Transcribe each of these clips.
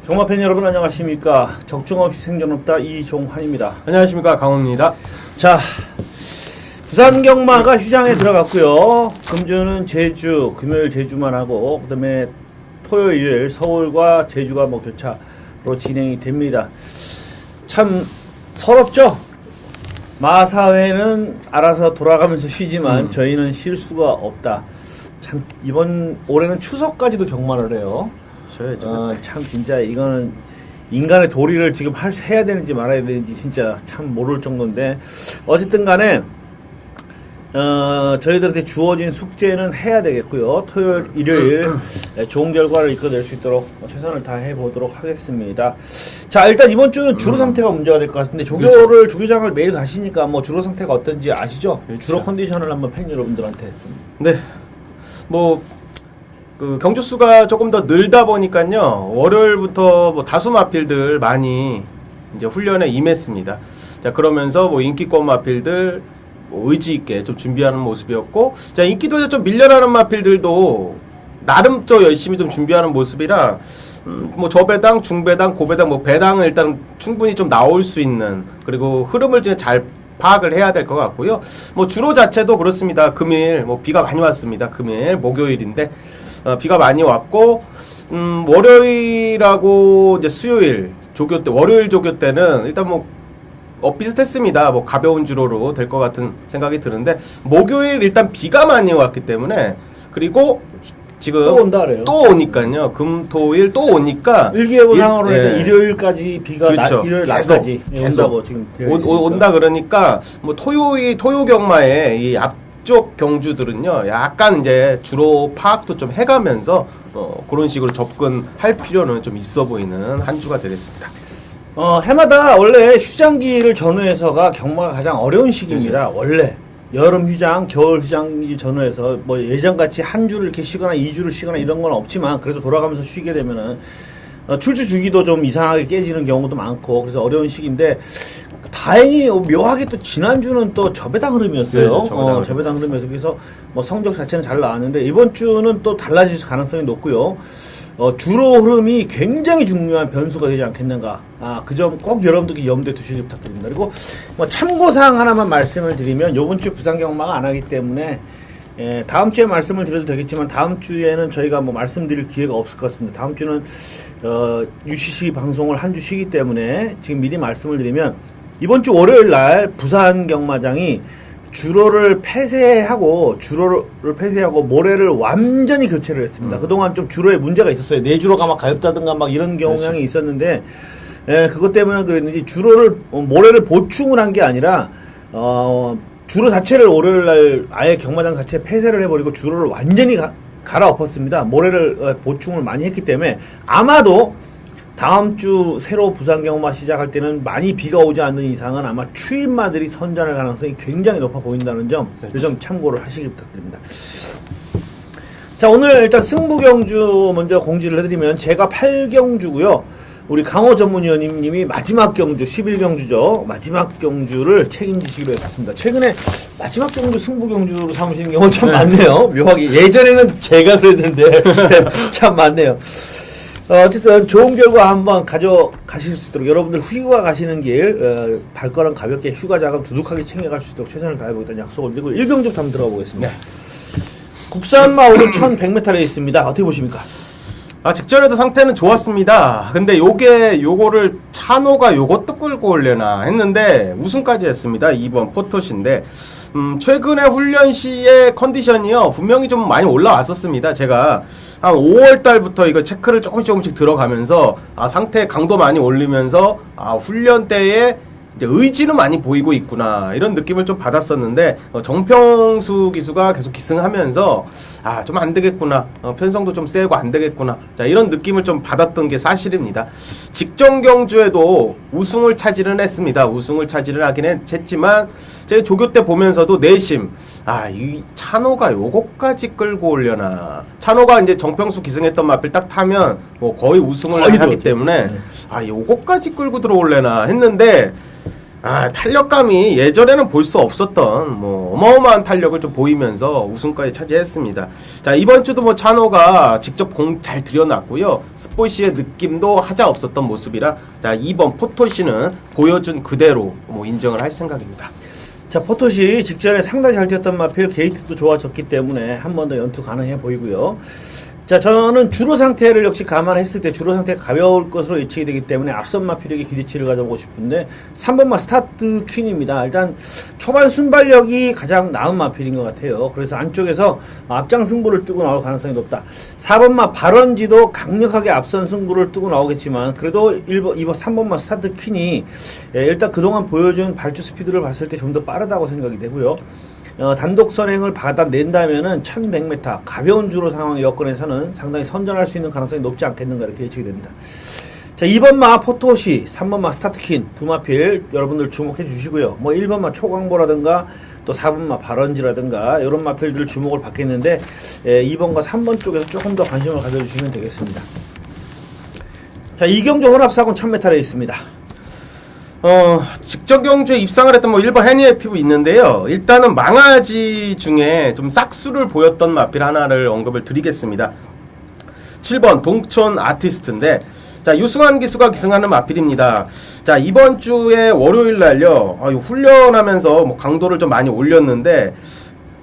경마팬 여러분 안녕하십니까. 적중 없이 생존 없다 이종환입니다. 안녕하십니까. 강호입니다. 자, 부산 경마가 휴장에 들어갔고요. 금주는 제주, 금요일 제주만 하고 그 다음에 토요일, 일요일 서울과 제주가 뭐 교차로 진행이 됩니다. 참 서럽죠? 마사회는 알아서 돌아가면서 쉬지만 저희는 쉴 수가 없다. 참 이번 올해는 추석까지도 경마를 해요. 참 진짜 이거는 인간의 도리를 지금 해야 되는지 말아야 되는지 진짜 참 모를 정도인데, 어쨌든 간에 저희들한테 주어진 숙제는 해야 되겠고요. 토요일, 일요일 좋은 결과를 이끌어낼 수 있도록 최선을 다해 보도록 하겠습니다. 자, 일단 이번 주는 주로 상태가 문제가 될 것 같은데, 조교장을 매일 가시니까 뭐 주로 상태가 어떤지 아시죠? 그렇죠. 주로 컨디션을 한번 팬 여러분들한테 좀. 네. 경주 수가 조금 더 늘다 보니까요. 월요일부터 다수 마필들 많이 이제 훈련에 임했습니다. 자, 그러면서 인기권 마필들 의지 있게 좀 준비하는 모습이었고, 자, 인기도에 좀 밀려나는 마필들도 나름 또 열심히 좀 준비하는 모습이라, 저배당, 중배당, 고배당, 배당은 일단 충분히 좀 나올 수 있는, 그리고 흐름을 잘 파악을 해야 될 것 같고요. 주로 자체도 그렇습니다. 금일, 비가 많이 왔습니다. 금일, 목요일인데, 비가 많이 왔고, 월요일하고 이제 수요일 조교 때, 월요일 조교 때는 일단 비슷했습니다. 가벼운 주로로 될 것 같은 생각이 드는데, 목요일 일단 비가 많이 왔기 때문에, 그리고 지금 또 온다 그래요. 또 오니까요. 금, 토, 일 또 오니까 일기예보상으로 일요일까지 비가 그렇죠. 일요일 낮까지 온다고 지금 온다 그러니까 토요 경마에 이 앞쪽 경주들은요. 약간 이제 주로 파악도 좀 해가면서 그런 식으로 접근할 필요는 좀 있어 보이는 한 주가 되겠습니다. 해마다 원래 휴장기를 전후해서가 경마가 가장 어려운 시기입니다. 원래 여름 휴장, 겨울 휴장기 전후해서 예전같이 한 주를 이렇게 쉬거나 2주를 쉬거나 이런 건 없지만, 그래도 돌아가면서 쉬게 되면은 출주 주기도 좀 이상하게 깨지는 경우도 많고, 그래서 어려운 시기인데, 다행히 묘하게 또 지난주는 또 저배당 흐름이었어요. 네, 저배당 흐름이어서 그래서 성적 자체는 잘 나왔는데, 이번 주는 또 달라질 가능성이 높고요. 주로 흐름이 굉장히 중요한 변수가 되지 않겠는가. 그 점 꼭 여러분들께 염두에 두시기 부탁드립니다. 그리고 참고사항 하나만 말씀을 드리면, 요번 주 부산 경마가 안 하기 때문에 다음 주에 말씀을 드려도 되겠지만, 다음 주에는 저희가 말씀드릴 기회가 없을 것 같습니다. 다음 주는 UCC 방송을 한 주 쉬기 때문에 지금 미리 말씀을 드리면, 이번 주 월요일 날 부산 경마장이 주로를 폐쇄하고 모레를 완전히 교체를 했습니다. 그동안 좀 주로에 문제가 있었어요. 내주로가 가렵다든가 이런 경향이 있었는데, 그것 때문에 그랬는지 모레를 보충을 한 게 아니라 주로 자체를 월요일 날 아예 경마장 자체 폐쇄를 해버리고 주로를 완전히 갈아엎었습니다. 모레를 보충을 많이 했기 때문에 아마도 다음 주 새로 부산 경마 시작할 때는 많이 비가 오지 않는 이상은 아마 추임마들이 선전할 가능성이 굉장히 높아 보인다는 점, 이 점 참고를 하시기 부탁드립니다. 자, 오늘 일단 승부 경주 먼저 공지를 해드리면, 제가 8경주고요. 우리 강호 전문위원님이 마지막 경주, 11경주죠. 마지막 경주를 책임지시기로 했습니다. 최근에 마지막 경주 승부 경주로 삼으시는 경우가 참 많네요. 묘하게. 예전에는 제가 그랬는데 참 많네요. 어쨌든 좋은 결과 한번 가져가실 수 있도록, 여러분들 휴가 가시는 길 발걸음 가볍게 휴가 자금 두둑하게 챙겨갈 수 있도록 최선을 다해보겠다는 약속을 드리고 1경주 한번 들어가 보겠습니다. 국산마 오늘 1100m에 있습니다. 어떻게 보십니까? 직전에도 상태는 좋았습니다. 근데 요거를 찬호가 요것도 끌고 올려나 했는데 우승까지 했습니다. 2번 포토시인데, 최근에 훈련 시의 컨디션이요, 분명히 좀 많이 올라왔었습니다. 제가 한 5월 달부터 이거 체크를 조금씩 들어가면서, 상태 강도 많이 올리면서, 훈련 때에 이제 의지는 많이 보이고 있구나, 이런 느낌을 좀 받았었는데, 정평수 기수가 계속 기승하면서 좀 안 되겠구나, 편성도 좀 세고 안 되겠구나, 자, 이런 느낌을 좀 받았던 게 사실입니다. 직전 경주에도 우승을 차지는 했습니다. 우승을 차지를 하긴 했지만, 제가 조교 때 보면서도 내심 이 찬호가 요거까지 끌고 올려나, 찬호가 이제 정평수 기승했던 마필 딱 타면 거의 우승을 하기 때문에 요거까지 끌고 들어올래나 했는데, 탄력감이 예전에는 볼 수 없었던 뭐 어마어마한 탄력을 좀 보이면서 우승까지 차지했습니다. 자, 이번 주도 뭐 찬호가 직접 공 잘 들여놨고요. 스포시의 느낌도 하자 없었던 모습이라 자, 이번 포토시는 보여준 그대로 뭐 인정을 할 생각입니다. 자, 포토시 직전에 상당히 잘 뛰었던 마필 게이트도 좋아졌기 때문에 한 번 더 연투 가능해 보이고요. 자, 저는 주로 상태를 역시 감안했을 때 주로 상태가 가벼울 것으로 예측이 되기 때문에 앞선 마필에게 기대치를 가져보고 싶은데 3번마 스타트 퀸입니다. 일단 초반 순발력이 가장 나은 마필인 것 같아요. 그래서 안쪽에서 앞장 승부를 뜨고 나올 가능성이 높다. 4번마 발원지도 강력하게 앞선 승부를 뜨고 나오겠지만 그래도 2번, 3번마 스타트 퀸이 일단 그동안 보여준 발주 스피드를 봤을 때 좀 더 빠르다고 생각이 되고요. 단독 선행을 받아낸다면은 1100m 가벼운 주로 상황 여건에서는 상당히 선전할 수 있는 가능성이 높지 않겠는가 이렇게 예측이 됩니다. 자, 2번마 포토시, 3번마 스타트킨 두 마필 여러분들 주목해 주시고요. 뭐 1번마 초광보라든가 또 4번마 발원지라든가 이런 마필들 주목을 받겠는데 2번과 3번 쪽에서 조금 더 관심을 가져주시면 되겠습니다. 자, 이경주 혼합사고는 1000m에 있습니다. 직전 경주에 입상을 했던 뭐 1번 해니액티브 있는데요. 일단은 망아지 중에 좀 싹수를 보였던 마필 하나를 언급을 드리겠습니다. 7번 동촌 아티스트인데, 자, 유승환 기수가 기승하는 마필입니다. 자, 이번 주에 월요일 날요, 훈련하면서 뭐 강도를 좀 많이 올렸는데,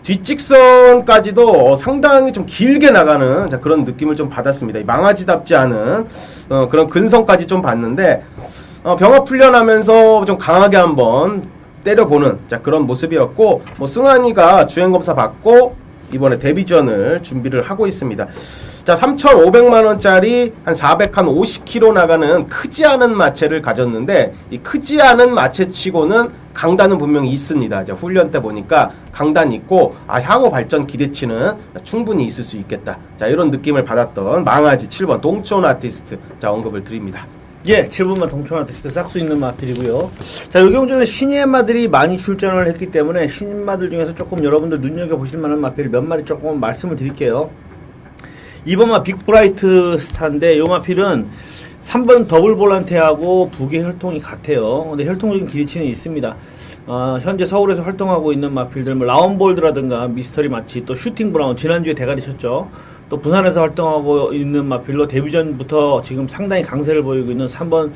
뒷직선까지도 상당히 좀 길게 나가는 그런 느낌을 좀 받았습니다. 망아지답지 않은 그런 근성까지 좀 봤는데, 병합 훈련하면서 좀 강하게 한번 때려보는 그런 모습이었고, 뭐 승환이가 주행검사 받고 이번에 데뷔전을 준비를 하고 있습니다. 자, 3,500만원짜리 한 450km 나가는 크지 않은 마체를 가졌는데, 이 크지 않은 마체치고는 강단은 분명히 있습니다. 자, 훈련 때 보니까 강단이 있고, 향후 발전 기대치는 충분히 있을 수 있겠다. 자, 이런 느낌을 받았던 망아지 7번 동촌 아티스트, 자, 언급을 드립니다. 예, 7번만 동촌아티스트 싹수 있는 마필이고요. 자, 이 경주는 신예마들이 많이 출전을 했기 때문에 신예마들 중에서 조금 여러분들 눈여겨보실 만한 마필 몇 마리 조금 말씀을 드릴게요. 2번마 빅브라이트 스타인데 이 마필은 3번 더블 볼란테하고 부계 혈통이 같아요. 근데 혈통적인 기대치는 있습니다. 현재 서울에서 활동하고 있는 마필들, 뭐 라운볼드라든가 미스터리 마치, 또 슈팅 브라운, 지난주에 대가리 쳤죠. 또 부산에서 활동하고 있는 마필로 데뷔전부터 지금 상당히 강세를 보이고 있는 3번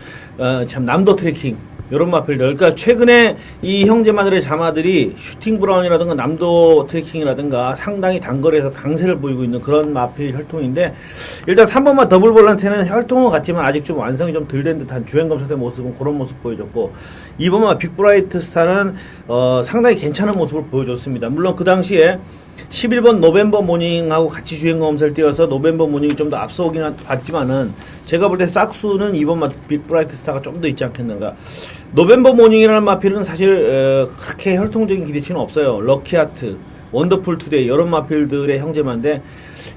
참 남도 트래킹 이런 마필들. 그러니까 최근에 이 형제마들의 자마들이 슈팅 브라운이라든가 남도 트래킹이라든가 상당히 단거리에서 강세를 보이고 있는 그런 마필 혈통인데, 일단 3번마 더블 볼란테는 혈통은 같지만 아직 좀 완성이 좀 덜 된 듯한 주행검사대 모습은 그런 모습 보여줬고, 2번마 빅브라이트 스타는 상당히 괜찮은 모습을 보여줬습니다. 물론 그 당시에 11번 노벤버 모닝하고 같이 주행검사를 띄워서 노벤버 모닝이 좀 더 앞서오긴 봤지만은 제가 볼 때 싹수는 2번 빅브라이트 스타가 좀 더 있지 않겠는가. 노벤버 모닝이라는 마필은 사실 그렇게 혈통적인 기대치는 없어요. 럭키하트, 원더풀 투데이 이런 마필들의 형제만데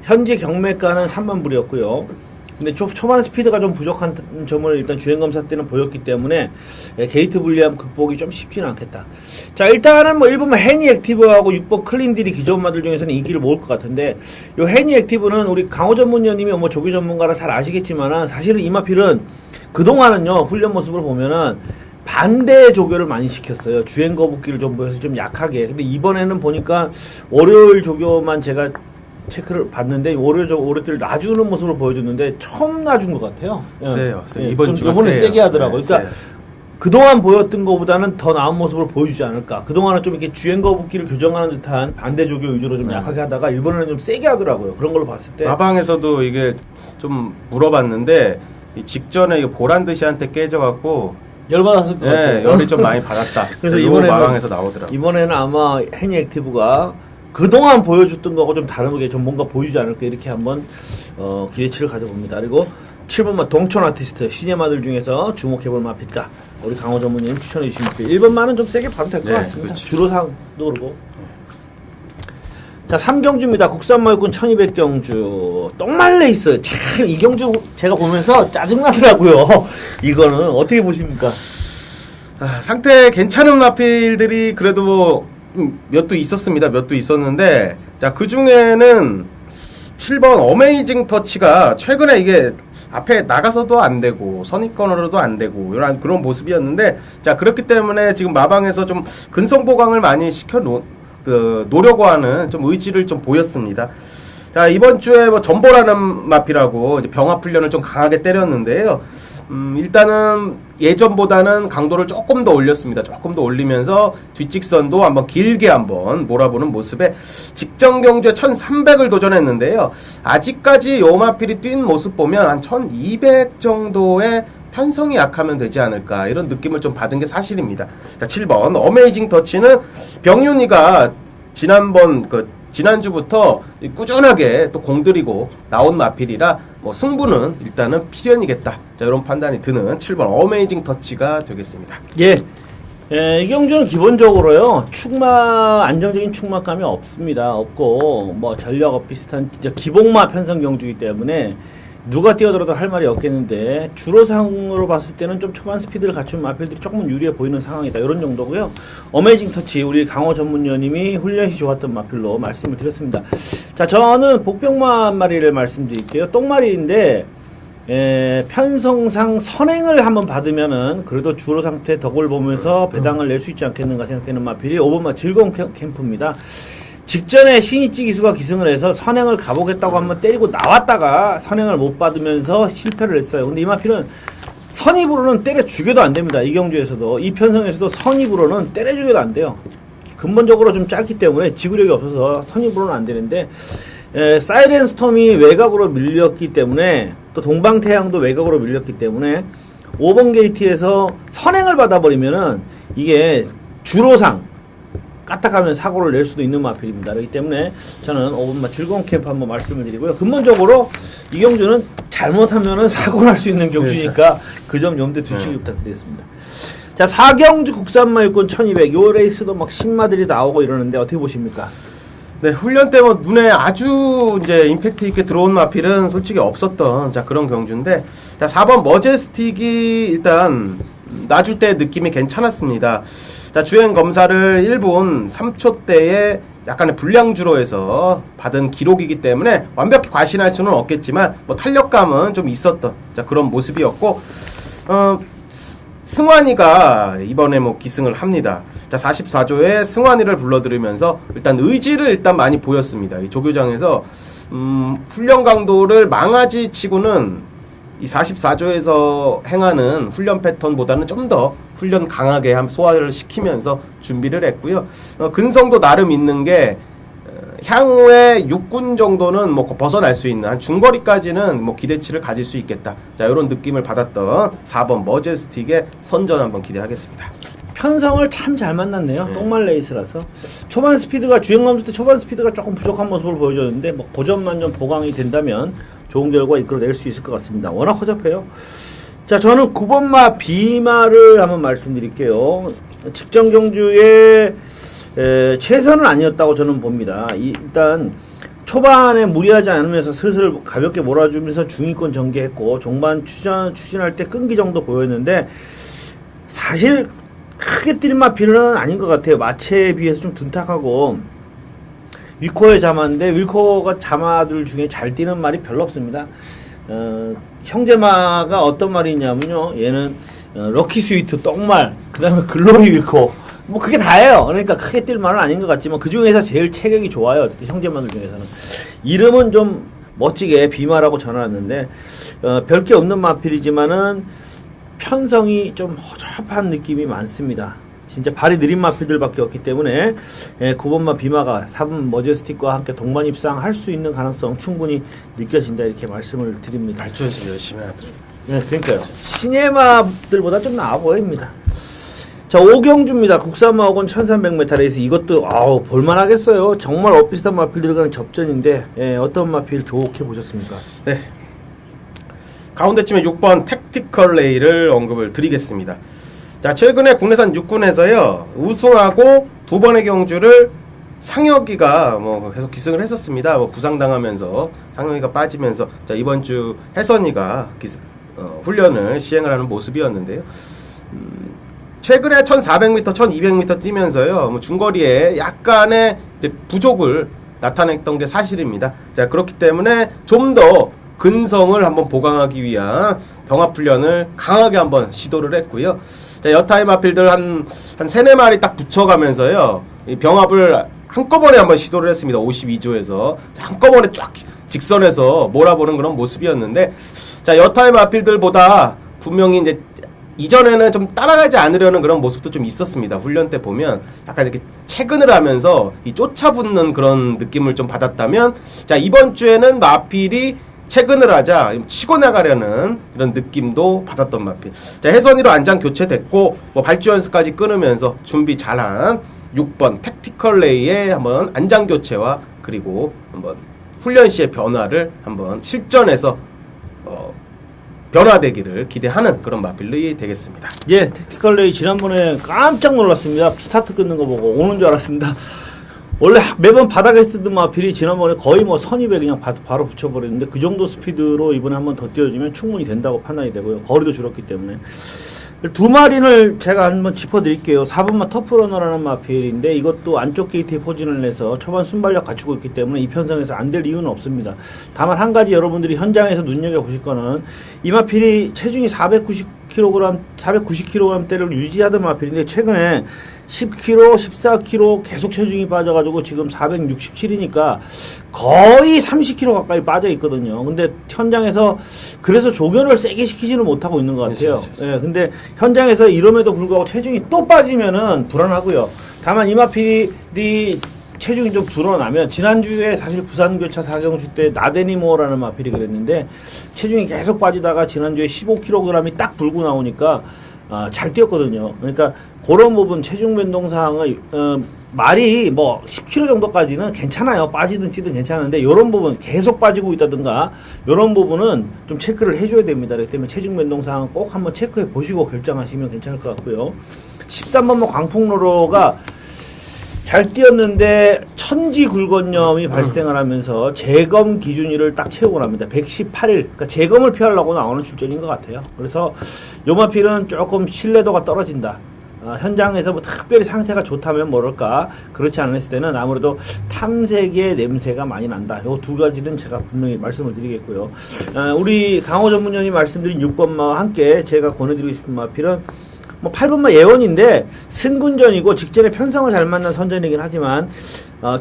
현재 경매가는 3만 불이었고요. 근데 초반 스피드가 좀 부족한 점을 일단 주행검사 때는 보였기 때문에 게이트 불리함 극복이 좀 쉽지는 않겠다. 자, 일단은 뭐 1번만 해니 액티브하고 6번 클린딜이 기존마들 중에서는 인기를 모을 것 같은데, 요 해니 액티브는 우리 강호 전문위원님이 뭐 조기 전문가라 잘 아시겠지만은 사실은 이 마필은 그동안은요 훈련 모습을 보면은 반대 조교를 많이 시켰어요. 주행 거북기를 좀 보여서 좀 약하게. 근데 이번에는 보니까 월요일 조교만 제가 체크를 봤는데 월요일 놔주는 모습을 보여줬는데 처음 놔준 것 같아요. 세요. 예, 이번 주가 이번에 세게 하더라고요. 네, 그러니까 그동안 보였던 것보다는 더 나은 모습을 보여주지 않을까. 그동안은 좀 이렇게 주행 거북기를 교정하는 듯한 반대 조교 위주로 좀 약하게 하다가 이번에는 좀 세게 하더라고요. 그런 걸로 봤을 때. 마방에서도 이게 좀 물어봤는데 이 직전에 보란드 씨한테 깨져갖고 열받았을 것 같아요. 열이 좀 많이 받았다. 그래서 마방에서 나오더라고요. 이번에는 아마 해니 액티브가 그동안 보여줬던 거하고 좀 다르게 좀 뭔가 보여주지 않을까 이렇게 한번 기대치를 가져봅니다. 그리고 7번마 동촌 아티스트 신예마들 중에서 주목해볼 마필이다. 우리 강호 전무님 추천해 주신 마필. 1번마는 좀 세게 봐도 될 것 같습니다. 그렇죠. 주로상도 그러고. 자, 3경주입니다. 국산마육군 1200경주 똥말레이스. 참 이 경주 제가 보면서 짜증나더라고요. 이거는 어떻게 보십니까? 상태 괜찮은 마필들이 그래도 뭐 몇 도 있었습니다. 몇 도 있었는데, 자, 그 중에는 7번 어메이징 터치가 최근에 이게 앞에 나가서도 안 되고 선입견으로도 안 되고 이런 그런 모습이었는데 자 그렇기 때문에 지금 마방에서 좀 근성 보강을 많이 노려고 하는 좀 의지를 좀 보였습니다. 자 이번 주에 뭐 전보라는 마필하고 이제 병합 훈련을 좀 강하게 때렸는데요. 일단은 예전보다는 강도를 조금 더 올렸습니다. 조금 더 올리면서 뒷직선도 한번 길게 한번 몰아보는 모습에 직전 경주에 1300을 도전했는데요. 아직까지 요 마필이 뛴 모습 보면 한 1200 정도의 편성이 약하면 되지 않을까 이런 느낌을 좀 받은 게 사실입니다. 자 7번 어메이징 터치는 병윤이가 지난주부터 꾸준하게 또 공들이고 나온 마필이라 뭐 승부는 일단은 필연이겠다. 자, 이런 판단이 드는 7번 어메이징 터치가 되겠습니다. 예. 이 경주는 기본적으로요, 안정적인 축마감이 없습니다. 없고, 뭐, 전력업 비슷한, 진짜 기복마 편성 경주이기 때문에, 누가 뛰어들어도 할 말이 없겠는데, 주로상으로 봤을 때는 좀 초반 스피드를 갖춘 마필들이 조금은 유리해 보이는 상황이다. 이런 정도고요. 어메이징 터치, 우리 강호 전문위원님이 훈련이 좋았던 마필로 말씀을 드렸습니다. 자, 저는 복병마 한 마리를 말씀드릴게요. 똥마리인데, 편성상 선행을 한번 받으면은 그래도 주로 상태 덕을 보면서 배당을 낼 수 있지 않겠는가 생각되는 마필이 5번마 즐거운 캠프입니다. 직전에 신이찌 기수가 기승을 해서 선행을 가보겠다고 한번 때리고 나왔다가 선행을 못 받으면서 실패를 했어요. 근데 이 마필은 선입으로는 때려 죽여도 안 됩니다. 이 경주에서도 이 편성에서도 선입으로는 때려 죽여도 안 돼요. 근본적으로 좀 짧기 때문에 지구력이 없어서 선입으로는 안 되는데 사이렌 스톰이 외곽으로 밀렸기 때문에 또 동방태양도 외곽으로 밀렸기 때문에 5번 게이트에서 선행을 받아버리면은 이게 주로상 까딱하면 사고를 낼 수도 있는 마필입니다. 그렇기 때문에 저는 5번마 즐거운 캠프 한번 말씀을 드리고요. 근본적으로 이 경주는 잘못하면은 사고 날 수 있는 경주니까 그 점 염두에 두시기 부탁드리겠습니다. 자, 4경주 국산마 육군 1200 요 레이스도 막 신마들이 나오고 이러는데 어떻게 보십니까? 네, 훈련 때 뭐 눈에 아주 이제 임팩트 있게 들어온 마필은 솔직히 없었던 자 그런 경주인데 자 4번 머제스틱이 일단 놔줄 때 느낌이 괜찮았습니다. 자 주행 검사를 1분 3초대에 약간의 불량주로에서 받은 기록이기 때문에 완벽히 과신할 수는 없겠지만 뭐 탄력감은 좀 있었던 자 그런 모습이었고 승환이가 이번에 뭐 기승을 합니다. 자, 44조에 승환이를 불러들으면서 일단 의지를 일단 많이 보였습니다. 이 조교장에서 훈련 강도를 망아지 치고는 이 44조에서 행하는 훈련 패턴보다는 좀 더 훈련 강하게 소화를 시키면서 준비를 했고요. 근성도 나름 있는 게 향후에 육군 정도는 뭐 벗어날 수 있는 한 중거리까지는 뭐 기대치를 가질 수 있겠다. 자, 이런 느낌을 받았던 4번 머제스틱의 선전 한번 기대하겠습니다. 편성을 참 잘 만났네요. 똥말 레이스라서 초반 스피드가 주행 감소 때 초반 스피드가 조금 부족한 모습을 보여줬는데 뭐 그 점만 좀 보강이 된다면 좋은 결과 이끌어낼 수 있을 것 같습니다. 워낙 허접해요. 자, 저는 9번마 비마를 한번 말씀드릴게요. 직전 경주에 최선은 아니었다고 저는 봅니다. 일단 초반에 무리하지 않으면서 슬슬 가볍게 몰아주면서 중위권 전개했고 종반 추진할 때 끈기 정도 보였는데 사실 크게 뛸 마필은 아닌 것 같아요. 마체에 비해서 좀 둔탁하고 윌코의 자마인데 윌코가 자마들 중에 잘 뛰는 말이 별로 없습니다. 형제마가 어떤 말이 있냐면요, 얘는 럭키 스위트 떡말, 그 다음에 글로리 윌코, 뭐 그게 다예요. 그러니까 크게 뛸 말은 아닌 것 같지만 그 중에서 제일 체격이 좋아요. 어쨌든 형제마들 중에서는. 이름은 좀 멋지게 비마라고 전해놨는데 별게 없는 마필이지만은 편성이 좀 허접한 느낌이 많습니다. 진짜 발이 느린 마필들밖에 없기 때문에 9번마 비마가 4번 머제스틱과 함께 동반 입상할 수 있는 가능성 충분히 느껴진다, 이렇게 말씀을 드립니다. 발전시 열심히 하더라고요. 네, 그러니까요. 신예마들보다 좀 나아 보입니다. 자, 5경주입니다. 국산마 혹은 1300m 레이스. 이것도 볼만하겠어요. 정말 엇비슷한 마필 들어가는 접전인데 어떤 마필 좋게 보셨습니까? 네, 가운데쯤에 6번 택티컬 레이를 언급을 드리겠습니다. 자, 최근에 국내산 육군에서요 우승하고 두 번의 경주를 상혁이가 뭐 계속 기승을 했었습니다. 뭐 부상당하면서 상혁이가 빠지면서 자, 이번 주 혜선이가 훈련을 시행을 하는 모습이었는데요. 최근에 1400m, 1200m 뛰면서요 뭐 중거리에 약간의 이제 부족을 나타냈던 게 사실입니다. 자, 그렇기 때문에 좀 더 근성을 한번 보강하기 위한 병합 훈련을 강하게 한번 시도를 했고요. 자, 여타의 마필들 한 3-4마리 딱 붙여가면서요. 이 병합을 한꺼번에 한번 시도를 했습니다. 52조에서. 자, 한꺼번에 쫙 직선에서 몰아보는 그런 모습이었는데, 자, 여타의 마필들보다 분명히 이제 이전에는 좀 따라가지 않으려는 그런 모습도 좀 있었습니다. 훈련 때 보면 약간 이렇게 체근을 하면서 이 쫓아붙는 그런 느낌을 좀 받았다면, 자, 이번 주에는 마필이 체근을 하자 치고 나가려는 그런 느낌도 받았던 마필. 자, 해선이로 안장 교체됐고 뭐 발주 연습까지 끊으면서 준비 잘한 6번 택티컬 레이의 한번 안장 교체와 그리고 한번 훈련 시의 변화를 한번 실전에서 변화되기를 기대하는 그런 마필이 되겠습니다. 예, 택티컬 레이 지난번에 깜짝 놀랐습니다. 스타트 끊는 거 보고 오는 줄 알았습니다. 원래 매번 바닥에 쓰던 마필이 지난번에 거의 뭐 선입에 그냥 바로 붙여버렸는데 그 정도 스피드로 이번에 한번 더 띄워주면 충분히 된다고 판단이 되고요. 거리도 줄었기 때문에. 두 마리를 제가 한번 짚어드릴게요. 4번마 터프러너라는 마필인데 이것도 안쪽 게이트에 포진을 내서 초반 순발력 갖추고 있기 때문에 이 편성에서 안 될 이유는 없습니다. 다만 한 가지 여러분들이 현장에서 눈여겨보실 거는 이 마필이 체중이 490kg대를 유지하던 마필인데 최근에 10kg, 14kg 계속 체중이 빠져가지고 지금 467이니까 거의 30kg 가까이 빠져 있거든요. 근데 현장에서 그래서 조견을 세게 시키지는 못하고 있는 것 같아요. 예, 근데 현장에서 이럼에도 불구하고 체중이 또 빠지면은 불안하고요. 다만 이 마필이 체중이 좀 불어나면 지난주에 사실 부산교차 4경주 때 나데니모라는 마필이 그랬는데 체중이 계속 빠지다가 지난주에 15kg이 딱 불고 나오니까 잘 뛰었거든요. 그러니까 그런 부분 체중 변동 사항을 말이 뭐 10kg 정도까지는 괜찮아요. 빠지든 찌든 괜찮은데 이런 부분 계속 빠지고 있다든가 이런 부분은 좀 체크를 해줘야 됩니다. 그렇기 때문에 체중 변동 사항 꼭 한번 체크해 보시고 결정하시면 괜찮을 것 같고요. 13번 뭐 광풍로로가 잘 뛰었는데 천지 굴건염이 발생을 하면서 재검 기준일을 딱 채우고 납니다. 118일. 그러니까 재검을 피하려고 나오는 출전인 것 같아요. 그래서 요마필은 조금 신뢰도가 떨어진다. 현장에서 뭐 특별히 상태가 좋다면 모를까. 그렇지 않았을 때는 아무래도 탐색의 냄새가 많이 난다. 요 두 가지는 제가 분명히 말씀을 드리겠고요. 우리 강호 전문위원이 말씀드린 6번마와 함께 제가 권해드리고 싶은 마필은 뭐 8번마 예원인데 승군전이고 직전에 편성을 잘 만난 선전이긴 하지만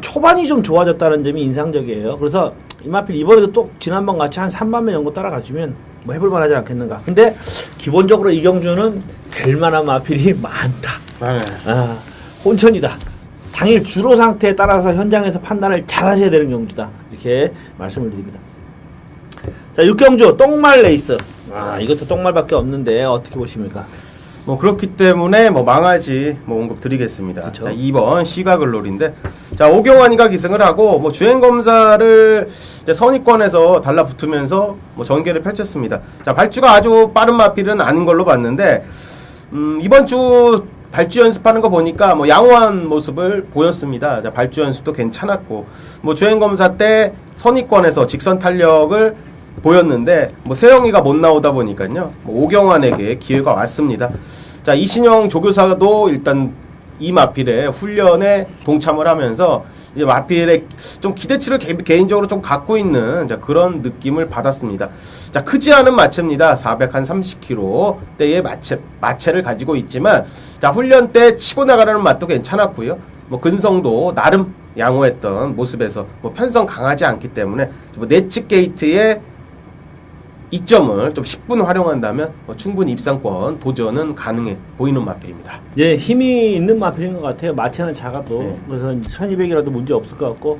초반이 좀 좋아졌다는 점이 인상적이에요. 그래서 이 마필 이번에도 또 지난번 같이 한 3반매 정도 따라가주면 뭐 해볼만 하지 않겠는가. 근데 기본적으로 이경주는 될만한 마필이 많다. 혼천이다. 당일 주로 상태에 따라서 현장에서 판단을 잘 하셔야 되는 경주다. 이렇게 말씀을 드립니다. 자, 6경주 똥말 레이스. 이것도 똥말밖에 없는데 어떻게 보십니까? 뭐 그렇기 때문에 뭐 망하지 뭐 언급 드리겠습니다. 그쵸? 자, 2번 시가글롤인데, 자, 오경환이가 기승을 하고 뭐 주행 검사를 이제 선입권에서 달라붙으면서 뭐 전개를 펼쳤습니다. 자, 발주가 아주 빠른 마필은 아닌 걸로 봤는데 이번 주 발주 연습하는 거 보니까 뭐 양호한 모습을 보였습니다. 자, 발주 연습도 괜찮았고 뭐 주행 검사 때 선입권에서 직선 탄력을 보였는데 뭐 세영이가 못 나오다 보니까요. 뭐 오경환에게 기회가 왔습니다. 자, 이신영 조교사도 일단 이 마필의 훈련에 동참을 하면서 이제 마필의 좀 기대치를 개인적으로 좀 갖고 있는 그런 느낌을 받았습니다. 자, 크지 않은 마체입니다. 430kg대의 마체를 가지고 있지만, 자, 훈련 때 치고 나가라는 맛도 괜찮았고요. 뭐 근성도 나름 양호했던 모습에서 뭐 편성 강하지 않기 때문에 뭐 내측 게이트의 이점을 좀 10분 활용한다면 충분히 입상권 도전은 가능해 보이는 마필입니다. 예, 힘이 있는 마필인 것 같아요. 마체는 작아도. 네. 그래서 1200이라도 문제 없을 것 같고,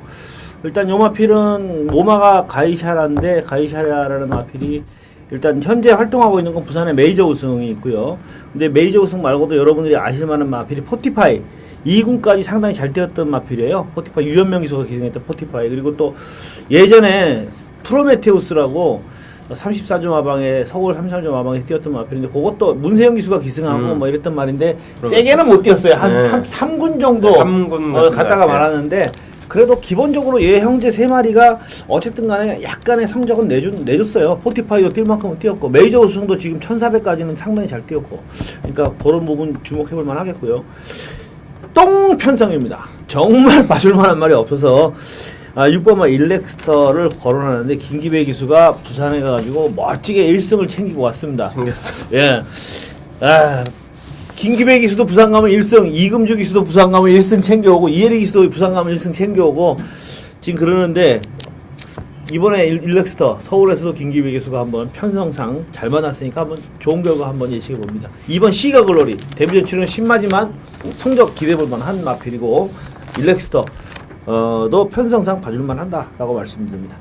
일단 요 마필은 모마가 가이샤라인데, 가이샤라라는 마필이 일단 현재 활동하고 있는 건 부산의 메이저 우승이 있고요. 근데 메이저 우승 말고도 여러분들이 아실 만한 마필이 포티파이. 2군까지 상당히 잘 뛰었던 마필이에요. 포티파이, 유현명 기수가 기승했던 포티파이. 그리고 또 예전에 프로메테우스라고 34조 마방에 서울 33조 마방에 뛰었던 마필인데 그것도 문세영 기수가 기승하고 뭐 이랬던 말인데 세게는 못 뛰었어요. 한 3군 정도 3군 갔다가 말았는데 그래도 기본적으로 얘 형제 3마리가 어쨌든 간에 약간의 성적은 내줬어요. 포티파이도 뛸 만큼은 뛰었고 메이저 우승도 지금 1400까지는 상당히 잘 뛰었고, 그러니까 그런 부분 주목해볼 만 하겠고요. 똥 편성입니다. 정말 봐줄 만한 말이 없어서 6번마 일렉스터를 거론하는데 김기배 기수가 부산에 가가지고 멋지게 1승을 챙기고 왔습니다. 생겼어. 예. 김기배 기수도 부산 가면 1승, 이금주 기수도 부산 가면 1승 챙겨오고, 이혜리 기수도 부산 가면 1승 챙겨오고, 지금 그러는데, 이번에 일렉스터, 서울에서도 김기배 기수가 한번 편성상 잘 만났으니까 한번 좋은 결과 한번 예측해 봅니다. 이번 시가 글로리, 데뷔전 치르는 신마지만 성적 기대해 볼 만한 마필이고, 일렉스터, 도 편성상 봐줄만 한다라고 말씀드립니다.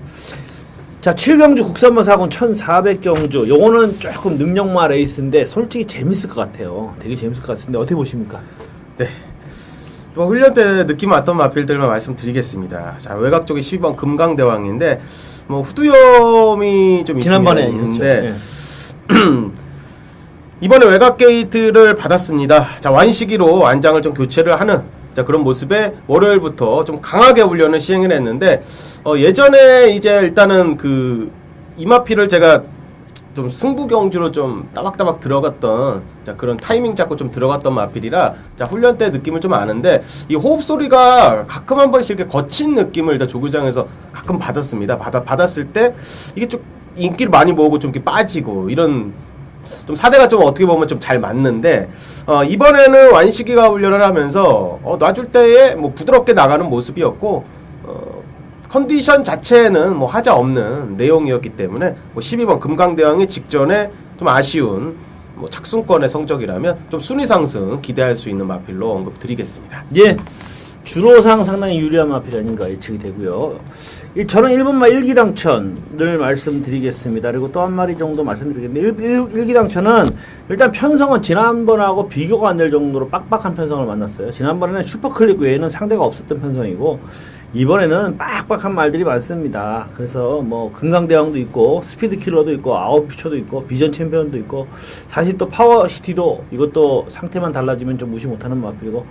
자, 7경주 국산마 사군 1400경주. 요거는 조금 능력마 레이스인데 솔직히 재밌을 것 같아요. 되게 재밌을 것 같은데 어떻게 보십니까? 네. 또 훈련 때 느낌 왔던 마필들만 말씀드리겠습니다. 자, 외곽 쪽이 12번 금강대왕인데 뭐 후두염이 좀 지난번에 있는데 있었죠. 이번에 외곽 게이트를 받았습니다. 자, 완시기로 안장을 좀 교체를 하는 자, 그런 모습에 월요일부터 좀 강하게 훈련을 시행을 했는데 예전에 이제 일단은 그 이마피를 제가 좀 승부 경주로 좀 따박따박 들어갔던 자, 그런 타이밍 잡고 좀 들어갔던 마필이라 자, 훈련 때 느낌을 좀 아는데 이 호흡 소리가 가끔 한 번씩 이렇게 거친 느낌을 일단 조교장에서 가끔 받았습니다. 받았을 때 이게 좀 인기를 많이 모으고 좀 이렇게 빠지고 이런 좀 사대가 좀 어떻게 보면 좀 잘 맞는데 이번에는 완식이가 훈련을 하면서 놔줄 때에 뭐 부드럽게 나가는 모습이었고 컨디션 자체는 뭐 하자 없는 내용이었기 때문에 뭐 12번 금강대왕이 직전에 좀 아쉬운 뭐 착순권의 성적이라면 좀 순위 상승 기대할 수 있는 마필로 언급드리겠습니다. 예, 주로상 상당히 유리한 마필이 아닌가 예측이 되고요. 저는 1번마 일기당천을 말씀드리겠습니다. 그리고 또 한 마리 정도 말씀드리겠는데 일기당천은 일단 편성은 지난번하고 비교가 안 될 정도로 빡빡한 편성을 만났어요. 지난번에는 슈퍼클릭 외에는 상대가 없었던 편성이고 이번에는 빡빡한 말들이 많습니다. 그래서 뭐 금강대왕도 있고 스피드킬러도 있고 아웃피처도 있고 비전 챔피언도 있고 사실 또 파워시티도 이것도 상태만 달라지면 좀 무시 못하는 마필이고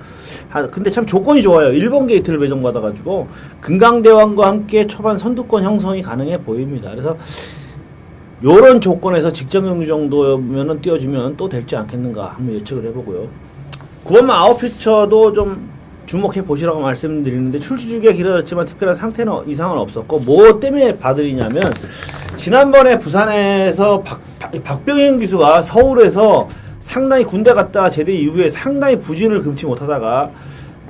근데 참 조건이 좋아요. 1번 게이트를 배정받아가지고 금강대왕과 함께 초반 선두권 형성이 가능해 보입니다. 그래서 요런 조건에서 직전 경기 정도면은 띄워주면 또 될지 않겠는가 한번 예측을 해보고요. 9번만 아웃피처도 좀 주목해 보시라고 말씀드리는데 출시 주기가 길어졌지만 특별한 상태는 이상은 없었고 뭐 때문에 봐드리냐면 지난번에 부산에서 박병현 기수가 서울에서 상당히 군대 갔다 제대 이후에 상당히 부진을 금치 못하다가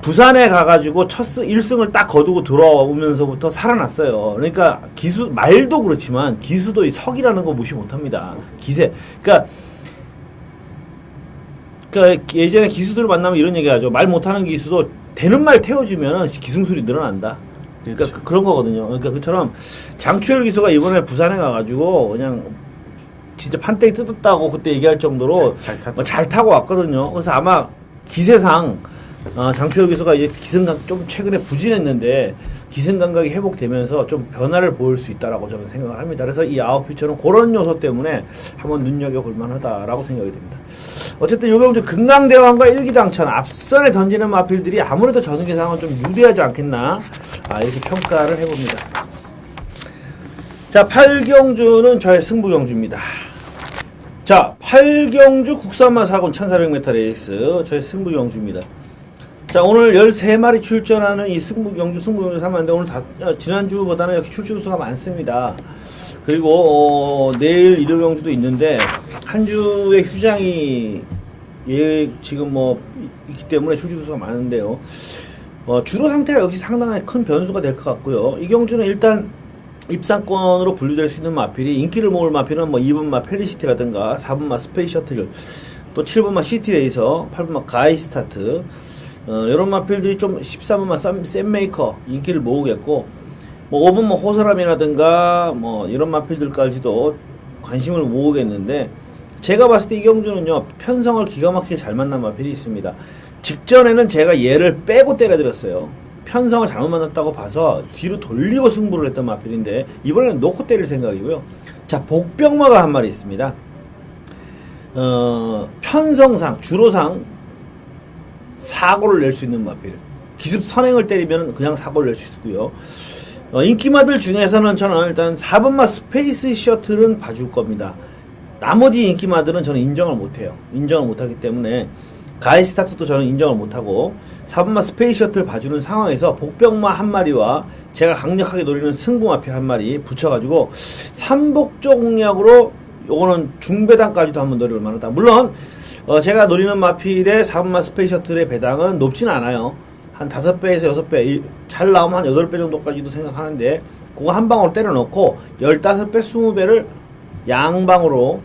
부산에 가가지고 1승을 딱 거두고 들어오면서부터 살아났어요. 그러니까 기수 말도 그렇지만 기수도 이 석이라는 거 무시 못합니다. 기세. 그러니까 예전에 기수들을 만나면 이런 얘기하죠. 말 못하는 기수도 되는 말 태워주면 기승술이 늘어난다. 그러니까 그렇죠. 그런 거거든요. 그러니까 그처럼 장추열 기수가 이번에 부산에 가가지고 그냥 진짜 판때기 뜯었다고 그때 얘기할 정도로 잘 타고 왔거든요. 그래서 아마 기세상 장추열 기수가 이제 기승감 좀 최근에 부진했는데 기승감각이 회복되면서 좀 변화를 보일 수 있다라고 저는 생각을 합니다. 그래서 이 아웃피처는 그런 요소 때문에 한번 눈여겨볼 만하다라고 생각이 됩니다. 어쨌든 요경주 금강대왕과 일기당천 앞선에 던지는 마필들이 아무래도 저승계상은 좀 유리하지 않겠나 이렇게 평가를 해봅니다. 자, 8경주는 저의 승부경주입니다. 자, 8경주 국산마 사군 1400m 레이스 저의 승부경주입니다. 자, 오늘 13마리 출전하는 이 승부경주 3만인데 오늘 지난주보다는 역시 출전 수가 많습니다. 그리고 내일 일요경주도 있는데 한 주의 휴장이 지금 뭐 있기 때문에 출전 수가 많은데요. 주로 상태가 역시 상당히 큰 변수가 될 것 같고요. 이 경주는 일단 입상권으로 분류될 수 있는 마필이 인기를 모을 마필은 뭐 2번마 펠리시티라든가 4번마 스페이스 셔틀 또 7번마 시티레이서 8번마 가이스타트 이런 마필들이 좀 13번마 샘메이커 인기를 모으겠고 뭐 5번마 호서람이라든가 뭐 이런 마필들까지도 관심을 모으겠는데 제가 봤을 때 이 경주는요 편성을 기가 막히게 잘 만난 마필이 있습니다. 직전에는 제가 얘를 빼고 때려드렸어요. 편성을 잘못 만났다고 봐서 뒤로 돌리고 승부를 했던 마필인데 이번에는 놓고 때릴 생각이고요. 자, 복병마가 한 마리 있습니다. 편성상 주로상 사고를 낼 수 있는 마필. 기습 선행을 때리면 그냥 사고를 낼 수 있고요. 인기마들 중에서는 저는 일단 4번마 스페이스 셔틀은 봐줄 겁니다. 나머지 인기마들은 저는 인정을 못해요. 인정을 못하기 때문에 가해 스타트도 저는 인정을 못하고 4번마 스페이스 셔틀 봐주는 상황에서 복병마 한 마리와 제가 강력하게 노리는 승부마필 한 마리 붙여가지고 삼복조 공략으로 요거는 중배당까지도 한번 노려볼 만하다. 물론 제가 노리는 마필의 4번마 스페이스 셔틀의 배당은 높진 않아요. 한 5배에서 6배, 잘 나오면 한 8배 정도까지도 생각하는데 그거 한 방으로 때려놓고 15배, 20배를 양방으로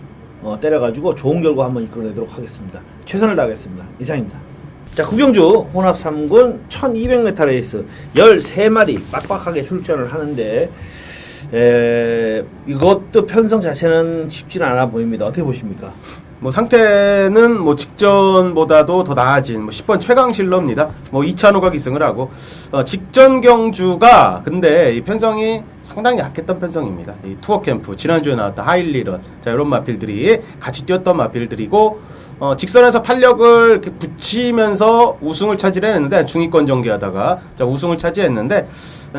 때려가지고 좋은 결과 한번 이끌어내도록 하겠습니다. 최선을 다하겠습니다. 이상입니다. 자, 구경주 혼합 3군 1200m 레이스 13마리 빡빡하게 출전을 하는데 이것도 편성 자체는 쉽지는 않아 보입니다. 어떻게 보십니까? 뭐 상태는 뭐 직전보다도 더 나아진 뭐 10번 최강실러입니다. 뭐 2차노가 기승을 하고 직전 경주가 근데 이 편성이 상당히 약했던 편성입니다. 이 투어 캠프 지난주에 나왔던 하일리런 자 이런 마필들이 같이 뛰었던 마필들이고 직선에서 탄력을 이렇게 붙이면서 우승을 차지했는데 중위권 정기하다가 자 우승을 차지했는데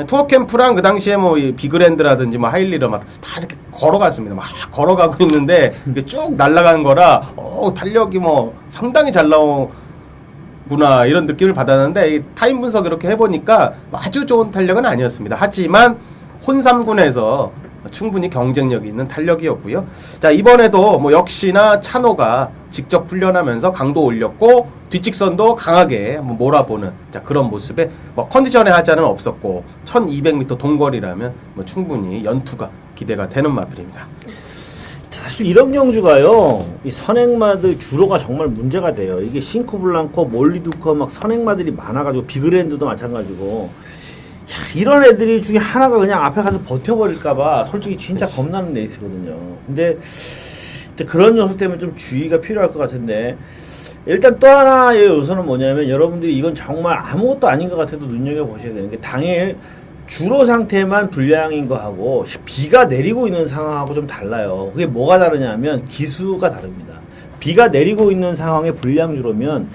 투어 캠프랑 그 당시에 뭐 이 비그랜드라든지 뭐 하일리런 막 다 이렇게 걸어갔습니다. 막 걸어가고 있는데 쭉 날아가는 거라 탄력이 뭐 상당히 잘 나오구나 이런 느낌을 받았는데 이 타임 분석 이렇게 해보니까 아주 좋은 탄력은 아니었습니다. 하지만 혼3군에서 충분히 경쟁력이 있는 탄력이었고요. 자 이번에도 뭐 역시나 찬호가 직접 훈련하면서 강도 올렸고 뒷직선도 강하게 한번 몰아보는 자 그런 모습에 뭐 컨디션의 하자는 없었고 1200m 동거리라면 뭐 충분히 연투가 기대가 되는 마필입니다. 사실 이런 경주가요, 이 선행마들 주로가 정말 문제가 돼요. 이게 싱코블랑코, 몰리두커 막 선행마들이 많아가지고 비그랜드도 마찬가지고. 야, 이런 애들이 중에 하나가 그냥 앞에 가서 버텨버릴까봐 솔직히 진짜 그치. 겁나는 레이스거든요. 근데 그런 요소 때문에 좀 주의가 필요할 것 같은데 일단 또 하나의 요소는 뭐냐면 여러분들이 이건 정말 아무것도 아닌 것 같아도 눈여겨보셔야 되는 게 당일 주로 상태만 불량인 거하고 비가 내리고 있는 상황하고 좀 달라요. 그게 뭐가 다르냐면 기수가 다릅니다. 비가 내리고 있는 상황에 불량 주로면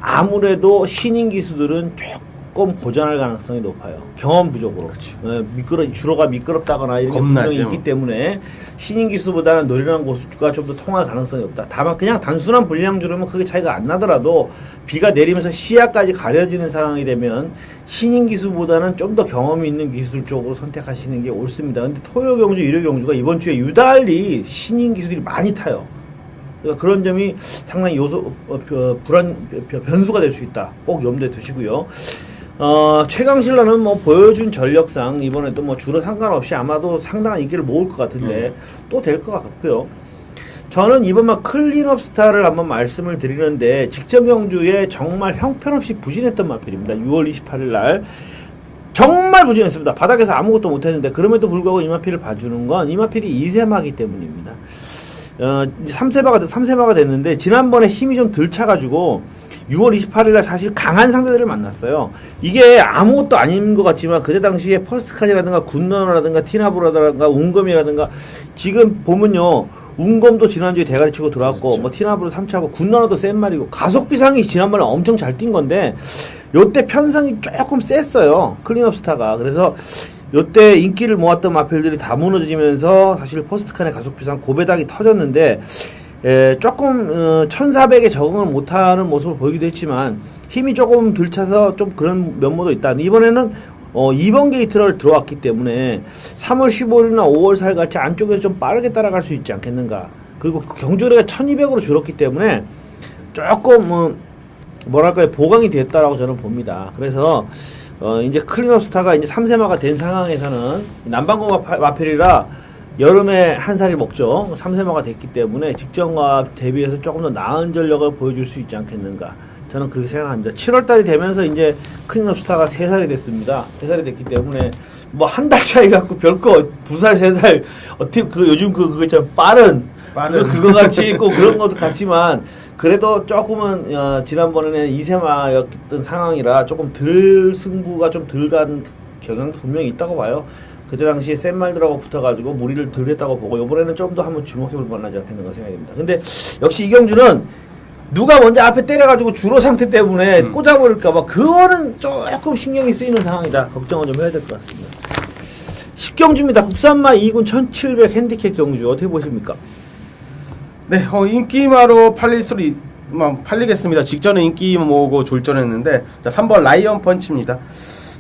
아무래도 신인 기수들은 조금 고전할 가능성이 높아요. 경험 부족으로. 주로가 미끄럽다거나 이런 겁나죠. 부분이 있기 때문에 신인 기수보다는 노련한 고수가 좀 더 통할 가능성이 없다. 다만 그냥 단순한 불량 주로면 크게 차이가 안 나더라도 비가 내리면서 시야까지 가려지는 상황이 되면 신인 기수보다는 좀 더 경험이 있는 기술 쪽으로 선택하시는 게 옳습니다. 근데 토요 경주, 일요 경주가 이번 주에 유달리 신인 기수들이 많이 타요. 그러니까 그런 점이 상당히 변수가 될 수 있다. 꼭 염두에 두시고요. 최강실러는 뭐 보여준 전력상 이번에도 뭐 주로 상관없이 아마도 상당한 인기를 모을 것 같은데 또 될 것 같고요. 저는 이번만 클린업 스타를 한번 말씀을 드리는데 직전 경주에 정말 형편없이 부진했던 마필입니다. 6월 28일 날 정말 부진했습니다. 바닥에서 아무것도 못했는데 그럼에도 불구하고 이 마필을 봐주는 건 이 마필이 2세마기 때문입니다. 3세마가 됐는데 지난번에 힘이 좀 덜 차가지고 6월 28일날 사실 강한 상대들을 만났어요. 이게 아무것도 아닌 것 같지만 그때 당시에 퍼스트카지라든가 굿러너라든가 티나브라든가 운검이라든가 지금 보면요. 운검도 지난주에 대가리 치고 들어왔고 그렇죠. 뭐 티나브로 3차고 굿러너도 센 말이고 가속비상이 지난번에 엄청 잘 뛴 건데 요때 편성이 조금 셌어요. 클린업 스타가. 그래서 요때 인기를 모았던 마필들이 다 무너지면서 사실 퍼스트칸의 가속비상 고배당이 터졌는데 조금 1400에 적응을 못하는 모습을 보이기도 했지만 힘이 조금 덜 차서 좀 그런 면모도 있다. 이번에는 2번 게이트를 들어왔기 때문에 3월 15일이나 5월 4일 같이 안쪽에서 좀 빠르게 따라갈 수 있지 않겠는가. 그리고 경주거리가 1200으로 줄었기 때문에 조금 뭐랄까요 보강이 됐다라고 저는 봅니다. 그래서 이제 클린업 스타가 이제 3세마가 된 상황에서는 남방구 마필이라 여름에 한 살이 먹죠. 3세마가 됐기 때문에 직전과 대비해서 조금 더 나은 전력을 보여줄 수 있지 않겠는가. 저는 그렇게 생각합니다. 7월달이 되면서 이제 클린업 스타가 3살이 됐습니다. 3살이 됐기 때문에 뭐 한 달 차이 갖고 별거 2살, 3살 어떻게 요즘 그거 있잖아 빠른 그거 같이 있고 그런 것도 같지만 그래도 조금은 지난번에는 2세마였던 상황이라 조금 덜 승부가 좀 덜 간 경향도 분명히 있다고 봐요. 그때 당시에 센 말들하고 붙어가지고 무리를 덜 했다고 보고 이번에는 좀 더 한번 주목해볼 만하지 않겠는가 생각이 듭니다. 근데 역시 이 경주는 누가 먼저 앞에 때려가지고 주로 상태 때문에 꽂아버릴까봐 그거는 조금 신경이 쓰이는 상황이다. 걱정은 좀 해야 될 것 같습니다. 10경주입니다. 국산마 2군 1700 핸디캡 경주 어떻게 보십니까? 네, 인기마로 팔릴 수 팔리겠습니다. 직전에 인기 모으고 졸전했는데, 자, 3번 라이언 펀치입니다.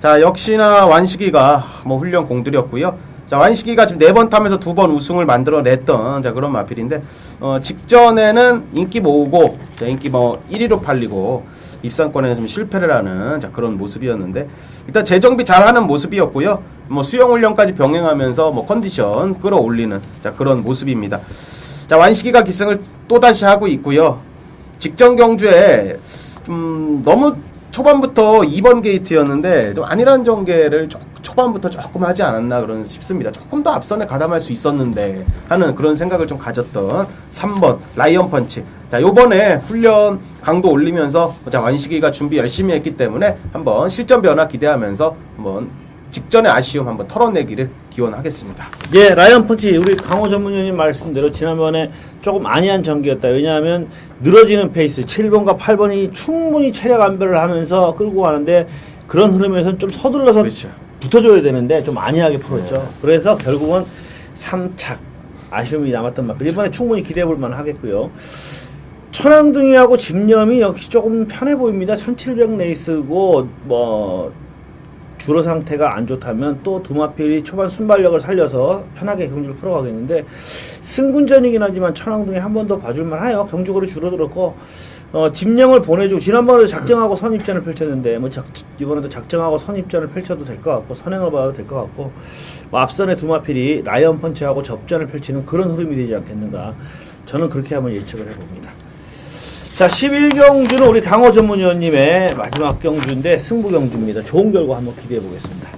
자, 역시나 완식이가 훈련 공들였고요. 자, 완식이가 지금 4번 타면서 2번 우승을 만들어냈던, 자, 그런 마필인데, 직전에는 인기 모으고, 자, 인기 1위로 팔리고, 입상권에서 좀 실패를 하는, 자, 그런 모습이었는데, 일단 재정비 잘하는 모습이었고요. 수영 훈련까지 병행하면서 컨디션 끌어올리는, 자, 그런 모습입니다. 자, 완식이가 기승을 또다시 하고 있고요. 직전 경주에 좀 너무 초반부터 2번 게이트였는데 좀 안일한 전개를 초반부터 조금 하지 않았나 그런 싶습니다. 조금 더 앞선에 가담할 수 있었는데 하는 그런 생각을 좀 가졌던 3번 라이언 펀치. 자, 요번에 훈련 강도 올리면서 자, 완식이가 준비 열심히 했기 때문에 한번 실전 변화 기대하면서 한번 직전의 아쉬움 한번 털어내기를 기원하겠습니다. 예, 라이언 펀치 우리 강호 전문위원님 말씀대로 지난번에 조금 안이한 전개였다. 왜냐하면 늘어지는 페이스 7번과 8번이 충분히 체력 안배를 하면서 끌고 가는데 그런 흐름에서는 좀 서둘러서 그렇죠. 붙어줘야 되는데 좀 안이하게 풀었죠. 그래서 결국은 3착 아쉬움이 남았던 맛. 이번에 충분히 기대해볼 만하겠고요. 천왕둥이하고 집념이 역시 조금 편해 보입니다. 1700 레이스고 주로 상태가 안 좋다면 또 두마필이 초반 순발력을 살려서 편하게 경주를 풀어가겠는데 승군전이긴 하지만 천왕동이 한 번 더 봐줄만 해요. 경주거리 줄어들었고 집념을 보내주고 지난번에 작정하고 선입전을 펼쳤는데 이번에도 작정하고 선입전을 펼쳐도 될 것 같고 선행을 봐도 될 것 같고 앞선의 두마필이 라이언 펀치하고 접전을 펼치는 그런 흐름이 되지 않겠는가 저는 그렇게 한번 예측을 해봅니다. 자, 11경주는 우리 강호 전문위원님의 마지막 경주인데 승부 경주입니다. 좋은 결과 한번 기대해 보겠습니다.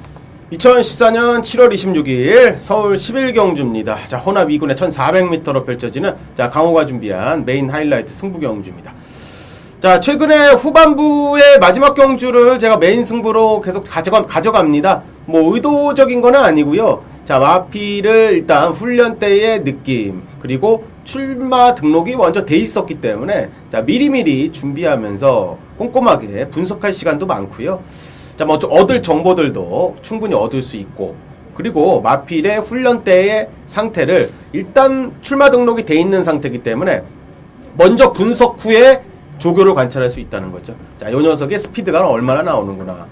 2014년 7월 26일 서울 11경주입니다. 자, 혼합 2군의 1400m로 펼쳐지는 자, 강호가 준비한 메인 하이라이트 승부 경주입니다. 자, 최근에 후반부의 마지막 경주를 제가 메인 승부로 계속 가져갑니다. 의도적인 건 아니고요. 자, 마피를 일단 훈련 때의 느낌 그리고 출마 등록이 먼저 돼 있었기 때문에 자, 미리미리 준비하면서 꼼꼼하게 분석할 시간도 많고요. 자, 좀 얻을 정보들도 충분히 얻을 수 있고 그리고 마필의 훈련 때의 상태를 일단 출마 등록이 돼 있는 상태이기 때문에 먼저 분석 후에 조교를 관찰할 수 있다는 거죠. 자, 요 녀석의 스피드가 얼마나 나오는구나.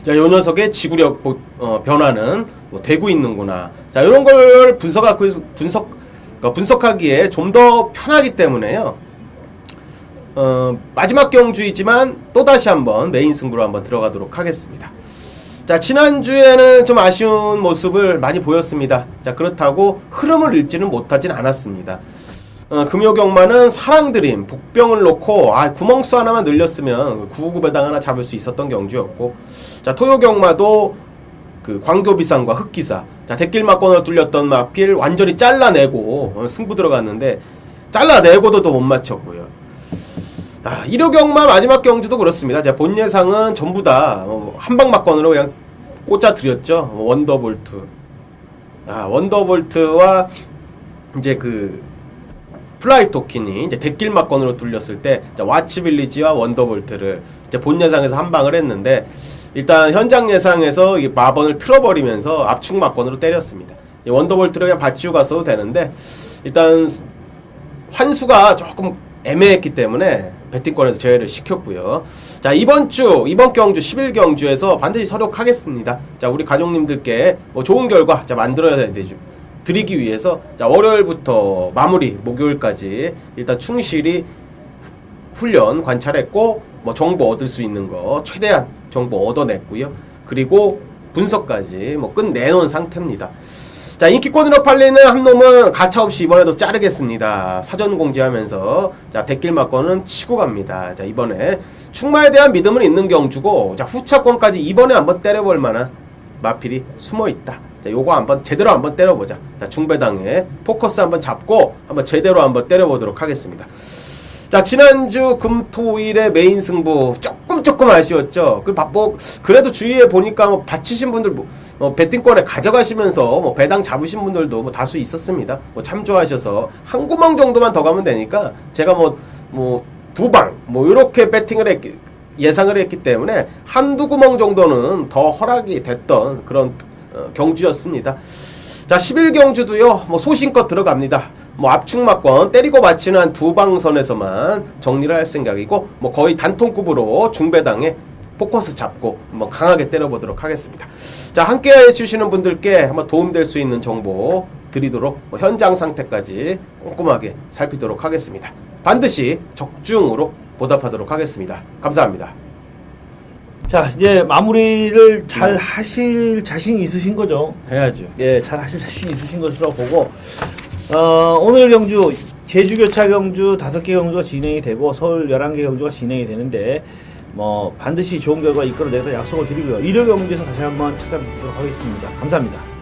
자, 요 녀석의 지구력 변화는 되고 있는구나. 자, 이런 걸 분석하기에 좀 더 편하기 때문에요. 마지막 경주이지만 또다시 한번 메인 승부로 한번 들어가도록 하겠습니다. 자, 지난주에는 좀 아쉬운 모습을 많이 보였습니다. 자, 그렇다고 흐름을 잃지는 못하진 않았습니다. 금요경마는 사랑드림, 복병을 놓고 구멍수 하나만 늘렸으면 999배당 하나 잡을 수 있었던 경주였고 자, 토요경마도 그 광교비상과 흑기사 자, 대길막권을 뚫렸던 마필 완전히 잘라내고 승부 들어갔는데 잘라내고도 또 못 맞췄고요. 일요경마 마지막 경주도 그렇습니다. 자, 본 예상은 전부 다 한방막권으로 그냥 꽂아드렸죠. 원더볼트 원더볼트와 이제 그 플라이 토킨이 이제 대길막권으로 뚫렸을 때 와치빌리지와 원더볼트를 이제 본 예상에서 한 방을 했는데 일단 현장 예상에서 이 마번을 틀어버리면서 압축 막권으로 때렸습니다. 원더볼트를 그냥 받치고 갔어도 되는데 일단 환수가 조금 애매했기 때문에 배팅권에서 제외를 시켰고요. 자, 이번 경주 11경주에서 반드시 서력하겠습니다. 자, 우리 가족님들께 좋은 결과 만들어야 되죠. 드리기 위해서 자, 월요일부터 마무리 목요일까지 일단 충실히 훈련 관찰했고 정보 얻을 수 있는 거 최대한 정보 얻어냈고요. 그리고 분석까지 끝내놓은 상태입니다. 자, 인기권으로 팔리는 한 놈은 가차없이 이번에도 자르겠습니다. 사전 공지하면서 자, 대길막권은 치고 갑니다. 자, 이번에 충마에 대한 믿음은 있는 경주고 자, 후차권까지 이번에 한번 때려볼 만한 마필이 숨어있다. 자, 요거 한번 제대로 한번 때려보자. 자, 중배당에 포커스 한번 잡고 한번 제대로 한번 때려보도록 하겠습니다. 자, 지난주 금토일의 메인 승부 조금 아쉬웠죠. 그래도 주위에 보니까 받치신 분들 배팅권에 가져가시면서 배당 잡으신 분들도 다수 있었습니다. 참조하셔서 한 구멍 정도만 더 가면 되니까 제가 두 방 이렇게 배팅을 예상을 했기 때문에 한두 구멍 정도는 더 허락이 됐던 그런 경주였습니다. 자, 11경주도요 소신껏 들어갑니다. 뭐 압축막권 때리고 맞히는 한 두 방선에서만 정리를 할 생각이고 뭐 거의 단통급으로 중배당에 포커스 잡고 한번 강하게 때려보도록 하겠습니다. 자, 함께 해주시는 분들께 한번 도움될 수 있는 정보 드리도록 뭐 현장 상태까지 꼼꼼하게 살피도록 하겠습니다. 반드시 적중으로 보답하도록 하겠습니다. 감사합니다. 자, 이제 마무리를 잘 하실 자신이 있으신 거죠? 해야죠. 예, 잘 하실 자신이 있으신 것으로 보고, 오늘 경주, 제주교차 경주 5개 경주가 진행이 되고, 서울 11개 경주가 진행이 되는데, 반드시 좋은 결과 이끌어내서 약속을 드리고요. 일요 경주에서 다시 한번 찾아뵙도록 하겠습니다. 감사합니다.